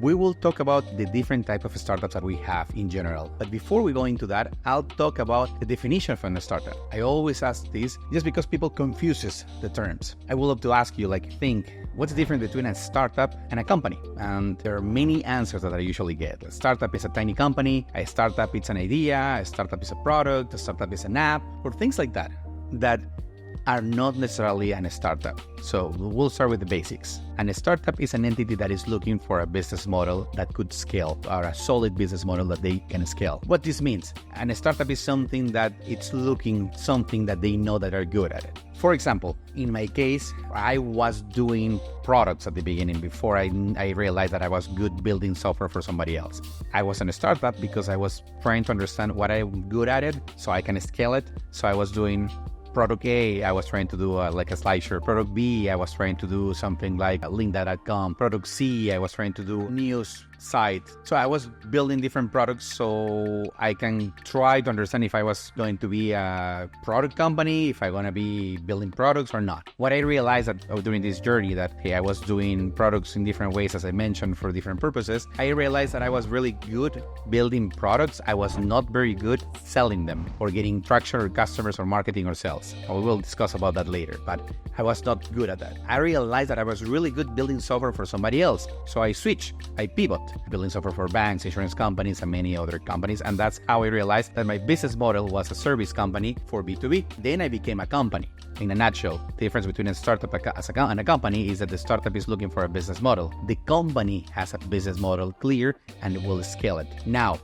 We will talk about the different type of startups that we have in general. But before we go into that, I'll talk about the definition of a startup. I always ask this just because people confuses the terms. I would love to ask you, think, what's the difference between a startup and a company? And there are many answers that I usually get. A startup is a tiny company, a startup is an idea, a startup is a product, a startup is an app, or things like that are not necessarily a startup. So we'll start with the basics. A startup is an entity that is looking for a business model that could scale, or a solid business model that they can scale. What this means, a startup is something that it's looking something that they know that are good at it. For example, in my case, I was doing products at the beginning before I realized that I was good building software for somebody else. I was in a startup because I was trying to understand what I'm good at it so I can scale it. So I was doing Product A, I was trying to do a slideshow. Product B, I was trying to do something like lynda.com. Product C, I was trying to do news site. So I was building different products so I can try to understand if I was going to be a product company, if I'm going to be building products or not. What I realized that during this journey that I was doing products in different ways, as I mentioned, for different purposes, I realized that I was really good building products. I was not very good selling them or getting traction or customers or marketing or sales. We will discuss about that later, but I was not good at that. I realized that I was really good building software for somebody else. So I switched, I pivot, building software for banks, insurance companies, and many other companies. And that's how I realized that my business model was a service company for B2B. Then I became a company. In a nutshell, the difference between a startup and a company is that the startup is looking for a business model. The company has a business model clear and will scale it. Now,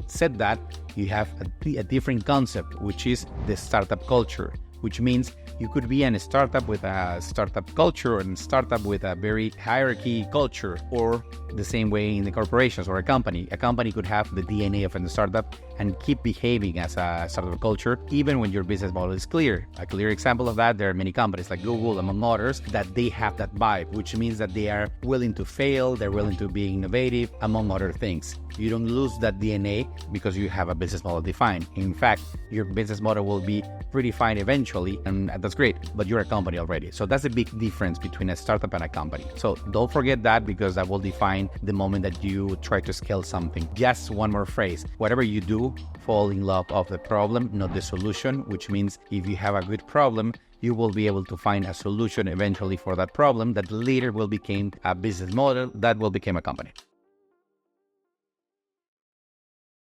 said that, you have a different concept, which is the startup culture, which means you could be in a startup with a startup culture and startup with a very hierarchy culture, or the same way in the corporations or a company. A company could have the DNA of a startup and keep behaving as a startup culture, even when your business model is clear. A clear example of that, there are many companies like Google, among others, that they have that vibe, which means that they are willing to fail, they're willing to be innovative, among other things. You don't lose that DNA because you have a business model defined. In fact, your business model will be predefined eventually, and that's great, but you're a company already. So that's a big difference between a startup and a company. So don't forget that, because that will define the moment that you try to scale something. Just one more phrase: whatever you do, fall in love of the problem, not the solution, which means if you have a good problem, you will be able to find a solution eventually for that problem that later will become a business model that will become a company.